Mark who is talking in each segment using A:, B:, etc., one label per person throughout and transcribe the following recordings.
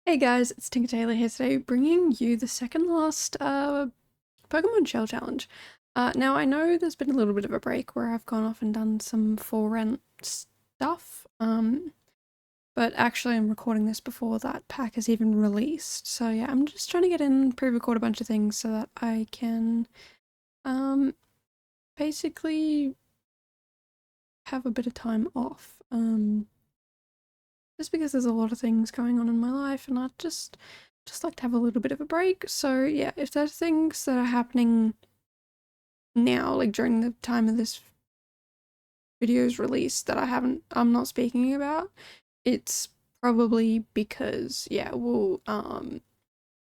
A: Hey guys, it's Tinker Taylor here today, bringing you the second last Pokemon Shell Challenge. Now I know there's been a little bit of a break where I've gone off and done some for rent stuff, but actually I'm recording this before that pack is even released. So yeah, I'm just trying to get in, pre-record a bunch of things so that I can basically have a bit of time off. Just because there's a lot of things going on in my life and I'd just like to have a little bit of a break. So yeah, if there's things that are happening now, like during the time of this video's release that I'm not speaking about, it's probably because yeah, we'll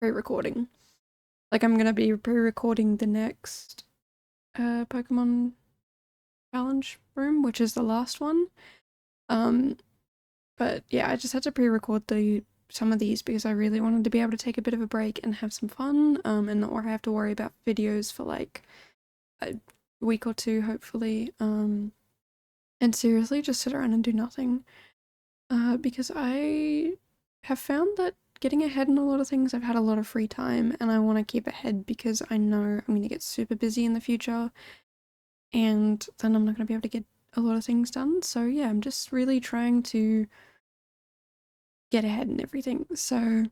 A: pre-recording. Like I'm gonna be pre-recording the next Pokemon challenge room, which is the last one. But yeah, I just had to pre-record some of these because I really wanted to be able to take a bit of a break and have some fun, and not have to worry about videos for like a week or two, hopefully. And seriously, just sit around and do nothing. Because I have found that getting ahead in a lot of things, I've had a lot of free time, and I want to keep ahead because I know I'm going to get super busy in the future, and then I'm not going to be able to get a lot of things done. So yeah, I'm just really trying to get ahead and everything. So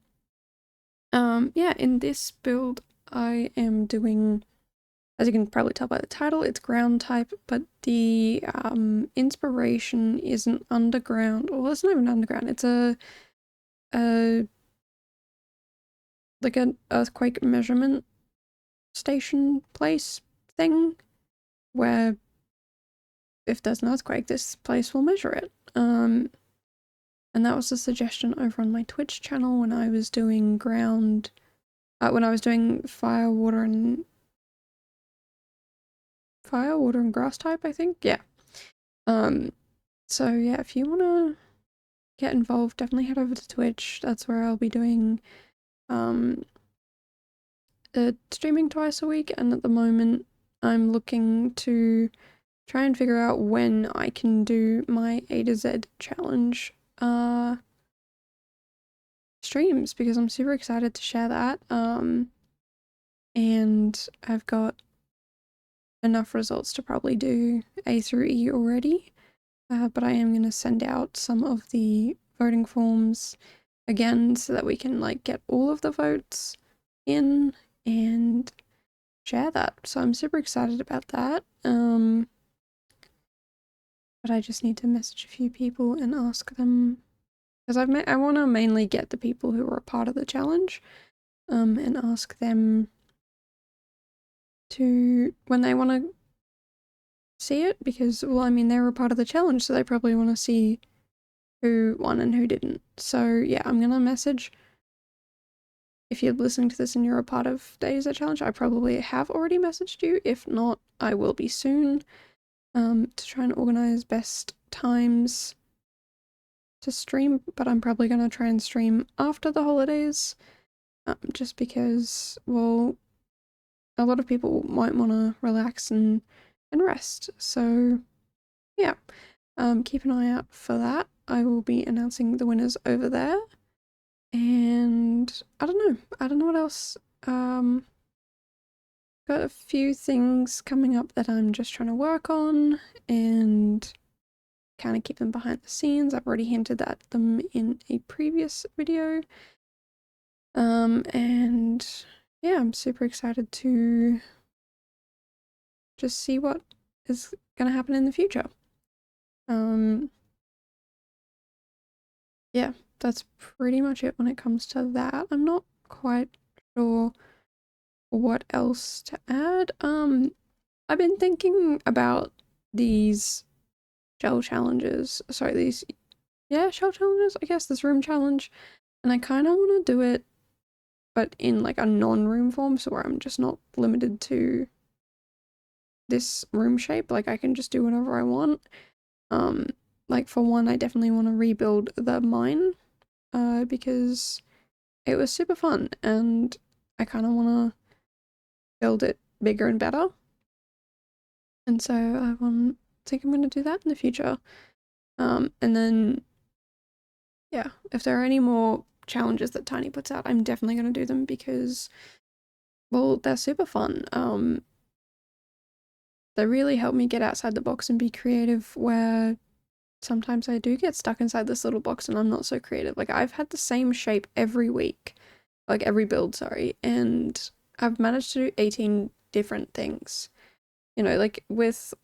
A: yeah, in this build I am doing, as you can probably tell by the title, it's ground type, but the inspiration isn't underground. Well, it's not even underground. It's a like an earthquake measurement station place thing where if there's an earthquake, this place will measure it. And that was a suggestion over on my Twitch channel when I was doing when I was doing fire, water, and grass type, I think. Yeah. So yeah, if you wanna get involved, definitely head over to Twitch. That's where I'll be doing streaming twice a week, and at the moment I'm looking to try and figure out when I can do my A to Z challenge streams, because I'm super excited to share that. And I've got enough results to probably do A through E already. But I am going to send out some of the voting forms again so that we can like get all of the votes in and share that. So I'm super excited about that. But I just need to message a few people and ask them, because I want to mainly get the people who are a part of the challenge, and ask them to when they want to see it, because well, I mean, they were a part of the challenge, so they probably want to see who won and who didn't. So yeah, I'm gonna message. If you're listening to this and you're a part of the AZ challenge, I probably have already messaged you. If not, I will be soon, to try and organize best times to stream, but I'm probably gonna try and stream after the holidays, just because, well, a lot of people might want to relax and rest. So yeah, keep an eye out for that. I will be announcing the winners over there. And I don't know what else. Got a few things coming up that I'm just trying to work on and kind of keep them behind the scenes. I've already hinted at them in a previous video. And yeah, I'm super excited to just see what is gonna happen in the future. Yeah, that's pretty much it when it comes to that. I'm not quite sure what else to add. I've been thinking about these shell challenges. Sorry, shell challenges, I guess, this room challenge. And I kind of want to do it, but in like a non-room form, so where I'm just not limited to this room shape. Like I can just do whatever I want. Like for one, I definitely want to rebuild the mine, because it was super fun and I kind of want to build it bigger and better. And so I think I'm going to do that in the future. And then, yeah, if there are any more challenges that Tiny puts out, I'm definitely going to do them because, well, they're super fun. They really help me get outside the box and be creative, where sometimes I do get stuck inside this little box and I'm not so creative. Like, I've had the same shape every week, like every build, sorry, and I've managed to do 18 different things. You know, like with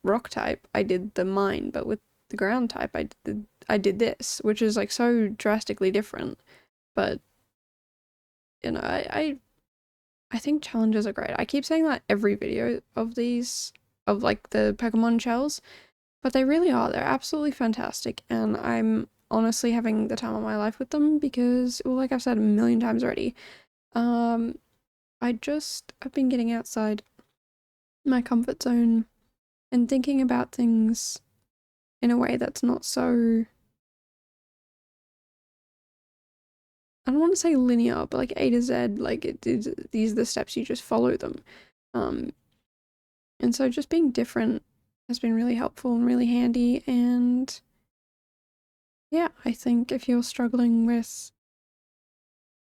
A: rock type, I did the mine, but with the ground type, I did this, which is like so drastically different. But you know, I think challenges are great. I keep saying that every video of these, of like the Pokemon shells, but they really are. They're absolutely fantastic, and I'm honestly having the time of my life with them because, well, like I've said a million times already, um, I've been getting outside my comfort zone and thinking about things in a way that's not so, I don't want to say linear, but like A to Z, like these are the steps, you just follow them. Um, and so just being different has been really helpful and really handy. And yeah, I think if you're struggling with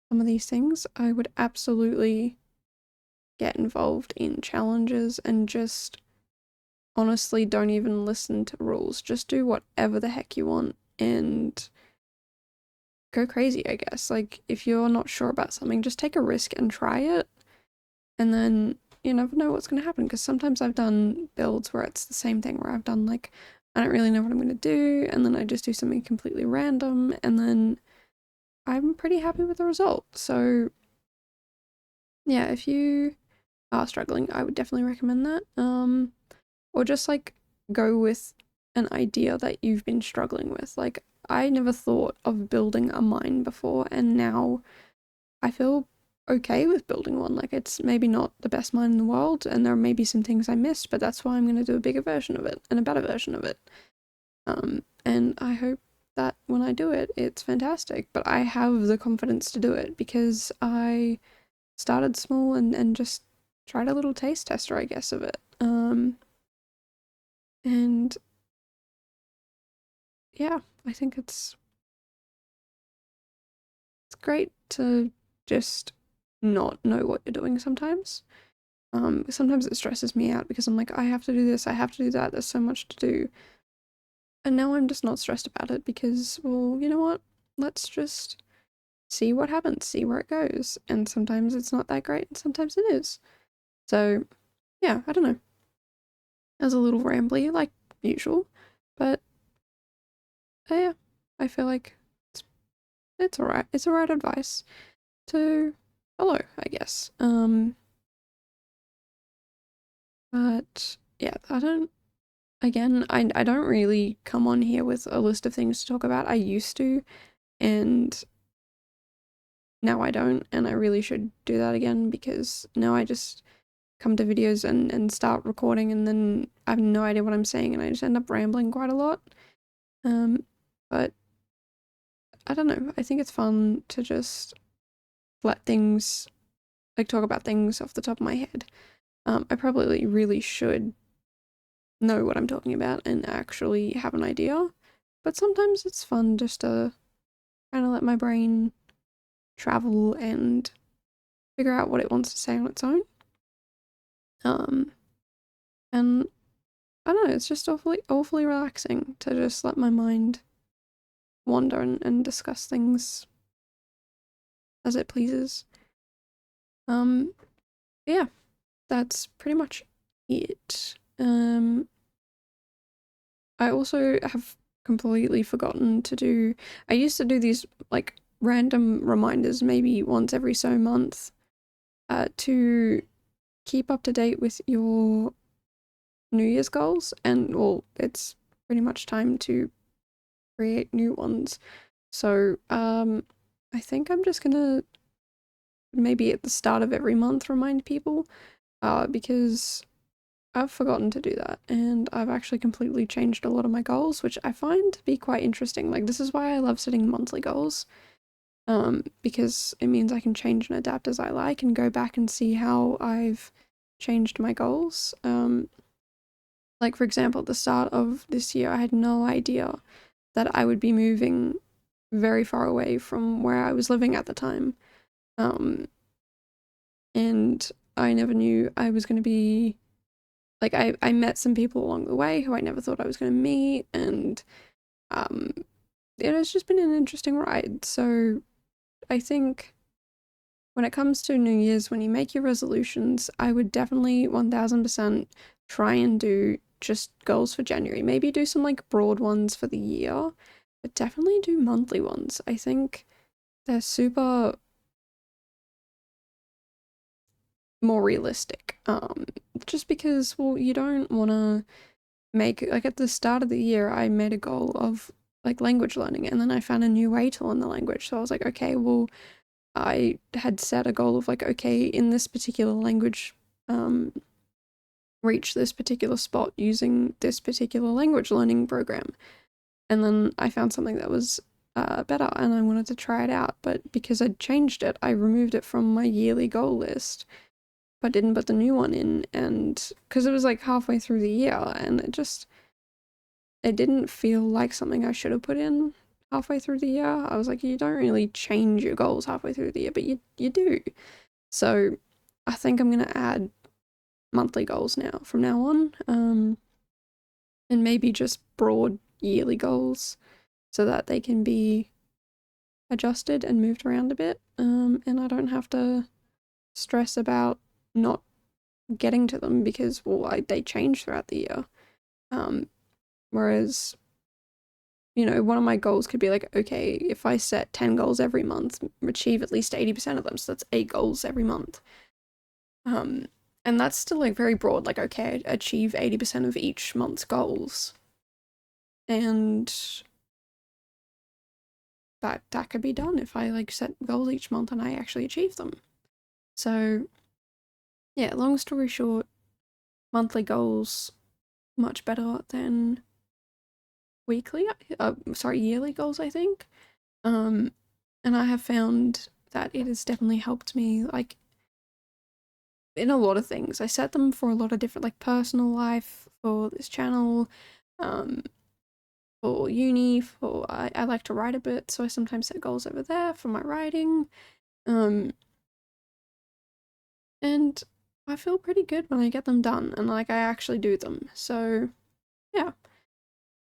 A: some of these things, I would absolutely get involved in challenges and just honestly don't even listen to rules. Just do whatever the heck you want and go crazy, I guess. Like, if you're not sure about something, just take a risk and try it. And then you never know what's going to happen. Because sometimes I've done builds where it's the same thing, where I've done like, I don't really know what I'm going to do. And then I just do something completely random. And then I'm pretty happy with the result. So yeah, if you are struggling, I would definitely recommend that. Or just like go with an idea that you've been struggling with. Like, I never thought of building a mine before, and now I feel okay with building one. Like, it's maybe not the best mine in the world, and there may be some things I missed, but that's why I'm going to do a bigger version of it and a better version of it. And I hope that when I do it, it's fantastic. But I have the confidence to do it because I started small and just tried a little taste tester, I guess, of it. And yeah, I think it's great to just not know what you're doing sometimes. Sometimes it stresses me out because I'm like, I have to do this, I have to do that, there's so much to do. And now I'm just not stressed about it because, well, you know what? Let's just see what happens, see where it goes. And sometimes it's not that great, and sometimes it is. So, yeah, I don't know. As a little rambly, like usual. But, yeah, I feel like it's alright. It's alright advice to follow, I guess. But yeah, I don't really come on here with a list of things to talk about. I used to, and now I don't, and I really should do that again because now I just come to videos and start recording, and then I have no idea what I'm saying, and I just end up rambling quite a lot. But I don't know. I think it's fun to just let things, like, talk about things off the top of my head. I probably really should know what I'm talking about and actually have an idea. But sometimes it's fun just to kind of let my brain travel and figure out what it wants to say on its own. And I don't know, it's just awfully relaxing to just let my mind wander and discuss things as it pleases. Yeah, that's pretty much it. I also have completely forgotten to do, I used to do these like random reminders maybe once every so month to keep up to date with your New Year's goals, and well, it's pretty much time to create new ones. So I think I'm just gonna maybe at the start of every month remind people because I've forgotten to do that, and I've actually completely changed a lot of my goals, which I find to be quite interesting. Like, this is why I love setting monthly goals, because it means I can change and adapt as I like and go back and see how I've changed my goals. Like, for example, at the start of this year, I had no idea that I would be moving very far away from where I was living at the time. And I never knew I was going to be, like, I met some people along the way who I never thought I was going to meet, and it has just been an interesting ride. So I think when it comes to New Year's, when you make your resolutions, I would definitely 1000% try and do just goals for January. Maybe do some like broad ones for the year, but definitely do monthly ones. I think they're super more realistic. Just because, well, you don't want to make, like, at the start of the year, I made a goal of like language learning, and then I found a new way to learn the language. So I was like, okay, well, I had set a goal of like, okay, in this particular language, reach this particular spot using this particular language learning program. And then I found something that was better, and I wanted to try it out. But because I'd changed it, I removed it from my yearly goal list, but didn't put the new one in. And because it was like halfway through the year, and it didn't feel like something I should have put in halfway through the year. I was like, you don't really change your goals halfway through the year, but you do. So I think I'm gonna add monthly goals now from now on, and maybe just broad yearly goals so that they can be adjusted and moved around a bit, and I don't have to stress about not getting to them because, well, they change throughout the year. Whereas, you know, one of my goals could be like, okay, if I set 10 goals every month, achieve at least 80% of them, so that's 8 goals every month. And that's still like very broad, like, okay, achieve 80% of each month's goals. And that could be done if I like set goals each month and I actually achieve them. So yeah, long story short, monthly goals much better than yearly goals, I think. And I have found that it has definitely helped me, like, in a lot of things. I set them for a lot of different, like, personal life, for this channel, for uni, for I like to write a bit, so I sometimes set goals over there for my writing. And I feel pretty good when I get them done and like I actually do them. So yeah,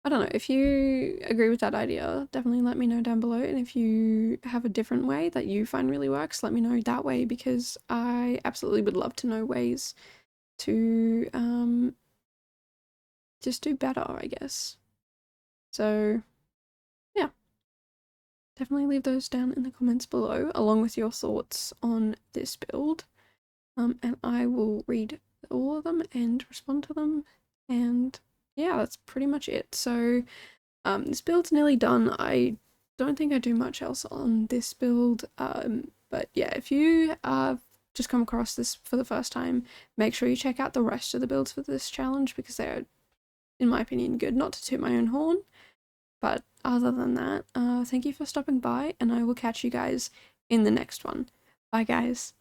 A: I don't know, if you agree with that idea, definitely let me know down below, and if you have a different way that you find really works, let me know that way, because I absolutely would love to know ways to just do better, I guess. So yeah, definitely leave those down in the comments below along with your thoughts on this build. And I will read all of them and respond to them, and yeah, that's pretty much it. So this build's nearly done. I don't think I do much else on this build, but yeah, if you just come across this for the first time, make sure you check out the rest of the builds for this challenge, because they're, in my opinion, good. Not to toot my own horn, but other than that, thank you for stopping by, and I will catch you guys in the next one. Bye guys.